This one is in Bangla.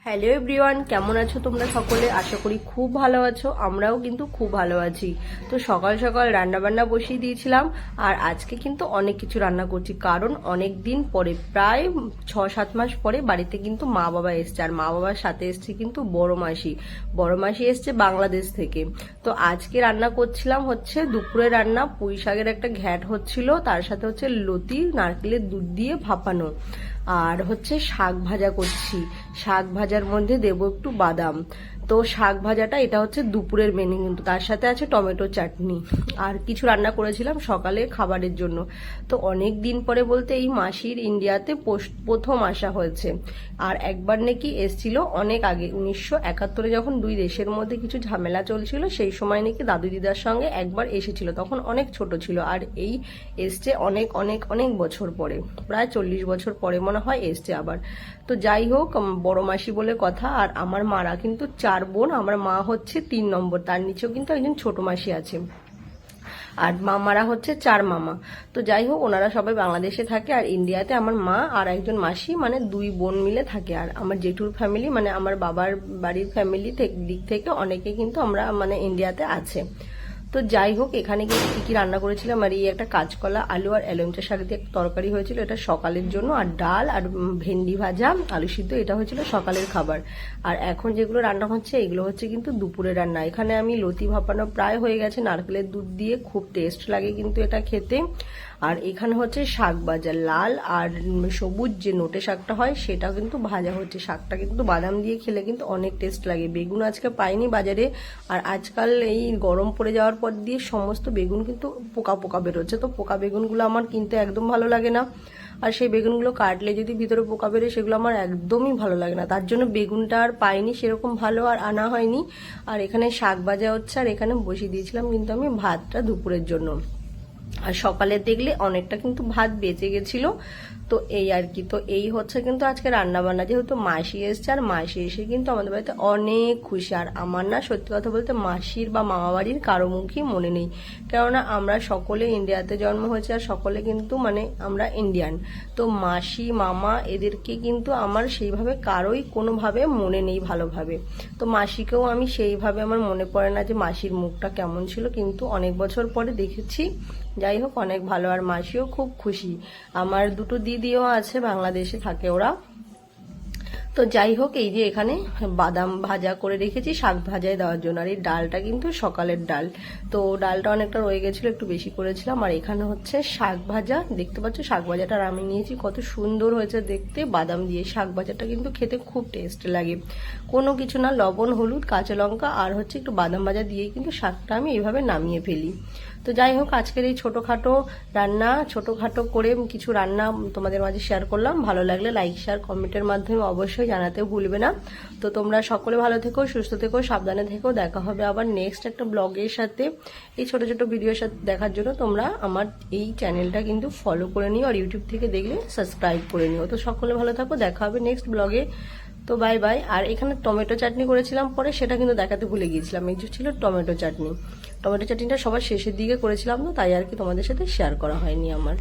হ্যালো এভরিওয়ান, কেমন আছো তোমরা সকলে? আশা করি খুব ভালো আছো। আমরাও কিন্তু খুব ভালো আছি। তো সকাল সকাল রান্না বান্না বসিয়ে দিয়েছিলাম, আর আজকে কিন্তু অনেক কিছু রান্না করছি, কারণ অনেক দিন পরে, প্রায় 6-7 মাস পরে বাড়িতে কিন্তু মা বাবা এসছে। আর মা বাবার সাথে এসছে কিন্তু বড় মাসি এসছে বাংলাদেশ থেকে। তো আজকে রান্না করছিলাম হচ্ছে দুপুরে রান্না, পুঁই শাকের একটা ঘ্যাট হচ্ছিল, তার সাথে হচ্ছে লতি নারকেলের দুধ দিয়ে ভাপানো, আর হচ্ছে শাক ভাজা করছি। শাক ভাজার মধ্যে দেবো একটু বাদাম। তো শাক ভাজাটা এটা হচ্ছে দুপুরের মেনু, কিন্তু তার সাথে আছে টমেটো চাটনি। আর কিছু রান্না করেছিলাম সকালে খাবারের জন্য। তো অনেক দিন পরে বলতে এই মাসির ইন্ডিয়াতে প্রথম আসা হয়েছে। আর একবার নাকি এসছিল অনেক আগে, 1971, যখন দুই দেশের মধ্যে কিছু ঝামেলা চলছিল, সেই সময় নাকি দাদু দিদার সঙ্গে একবার এসেছিল, তখন অনেক ছোট ছিল। আর এই এসছে অনেক অনেক অনেক বছর পরে, প্রায় 40 বছর পরে মনে হয় এসছে আবার। তো যাই হোক, বড় মাসি বলে কথা। আর আমার মারা কিন্তু 4 বোন, আমার মা হচ্ছে 3 নম্বর, তার নিচেও কিন্তু একজন ছোট মাসি আছে। আর মামারা হচ্ছে 4 মামা। তো যাই হোক, ওনারা সবাই বাংলাদেশে থাকে, আর ইন্ডিয়াতে আমার মা আর একজন মাসি, মানে 2 বোন মিলে থাকে। আর আমার জেঠুর ফ্যামিলি, মানে আমার বাবার বাড়ির ফ্যামিলি দিক থেকে অনেকে কিন্তু আমরা মানে ইন্ডিয়াতে আছে। তো যাই হোক, এখানে কিন্তু কি কি রান্না করেছিলাম, আর এই একটা কাঁচকলা আলু আর এলোমিচা শাক দিয়ে তরকারি হয়েছিল, এটা সকালের জন্য। আর ডাল আর ভেন্ডি ভাজা, আলু সিদ্ধ, এটা হয়েছিল সকালের খাবার। আর এখন যেগুলো রান্না হচ্ছে এগুলো হচ্ছে কিন্তু দুপুরের রান্না। এখানে আমি লতি ভাপানো প্রায় হয়ে গেছে নারকেলের দুধ দিয়ে, খুব টেস্ট লাগে কিন্তু এটা খেতে। আর এখানে হচ্ছে শাক ভাজা, লাল আর সবুজ যে নোটে শাকটা হয় সেটা কিন্তু ভাজা হচ্ছে। শাকটা কিন্তু বাদাম দিয়ে খেলে কিন্তু অনেক টেস্ট লাগে। বেগুন আজকে পাইনি বাজারে, আর আজকাল এই গরম পড়ে যাওয়ার পর দিয়ে সমস্ত বেগুন কিন্তু পোকা পোকা বেরোচ্ছে। তো পোকা বেগুনগুলো আমার কিনতে একদম ভালো লাগে না, আর সেই বেগুনগুলো কাটলে যদি ভিতরে পোকা বেরোয় সেগুলো আমার একদমই ভালো লাগে না। তার জন্য বেগুনটা আর পাইনি সেরকম ভালো, আর আনা হয়নি। আর এখানে শাক ভাজা হচ্ছে, আর এখানে বসিয়ে দিয়েছিলাম কিন্তু আমি ভাতটা দুপুরের জন্য। আর সকালে দেখলে অনেকটা কিন্তু ভাত বেঁচে গেছিল। তো এই আর কি, তো এই হচ্ছে কিন্তু আজকে রান্না বান্না। যেহেতু মাসি এসছে, আর মাসি এসে কিন্তু আমাদের বাড়িতে অনেক খুশি। আর আমার না সত্যি কথা বলতে মাসির বা মামা বাড়ির কারো মুখই মনে নেই, কেননা আমরা সকলে ইন্ডিয়াতে জন্ম হয়েছে, আর সকলে কিন্তু মানে আমরা ইন্ডিয়ান। তো মাসি মামা এদেরকে কিন্তু আমার সেইভাবে কারোই কোনোভাবে মনে নেই ভালোভাবে। তো মাসিকেও আমি সেইভাবে আমার মনে পড়ে না যে মাসির মুখটা কেমন ছিল, কিন্তু অনেক বছর পরে দেখেছি। যাই হোক, অনেক ভালো। আর মাসিও খুব খুশি। আমার 2 দিদিও আছে, বাংলাদেশে থাকে ওরা। তো যাই হোক, এই যে এখানে বাদাম ভাজা করে রেখেছি শাক ভাজায় দেওয়ার জন্য। আর এই ডালটা কিন্তু সকালের ডাল, তো ডালটা অনেকটা রয়ে গেছিলো, একটু বেশি করেছিলাম। আর এখানে হচ্ছে শাক ভাজা, দেখতে পাচ্ছ শাক ভাজাটা আমি নিয়েছি, কত সুন্দর হয়েছে দেখতে। বাদাম দিয়ে শাক ভাজাটা কিন্তু খেতে খুব টেস্ট লাগে। কোনো কিছু না, লবণ হলুদ কাঁচা লঙ্কা আর হচ্ছে একটু বাদাম ভাজা দিয়েই কিন্তু শাকটা আমি এইভাবে নামিয়ে ফেলি। তো যাই হোক, আজকের এই ছোটোখাটো রান্না, ছোটোখাটো করে কিছু রান্না তোমাদের মাঝে শেয়ার করলাম। ভালো লাগলে লাইক শেয়ার কমেন্টের মাধ্যমে অবশ্যই জানাতে ভুলবে না। তো তোমরা সকলে ভালো থেকো, সুস্থ থেকো, সাবধানে থেকো। দেখা হবে আবার নেক্সট একটা ব্লগের সাথে। এই ছোট ছোট ভিডিওর সাথে দেখার জন্য তোমরা আমার এই চ্যানেলটা কিন্তু ফলো করে নিও, আর ইউটিউব থেকে দেখলে সাবস্ক্রাইব করে নিও। তো সকলে ভালো থাকো, দেখা হবে নেক্সট ব্লগে। তো বাই বাই। আর এখানে টমেটো চাটনি করেছিলাম পরে, সেটা কিন্তু দেখাতে ভুলে গিয়েছিলাম। এই যে ছিল টমেটো চাটনি। টমেটো চাটনিটা সবার শেষের দিকে করেছিলাম, তো তাই আর কি তোমাদের সাথে শেয়ার করা হয়নি আমার।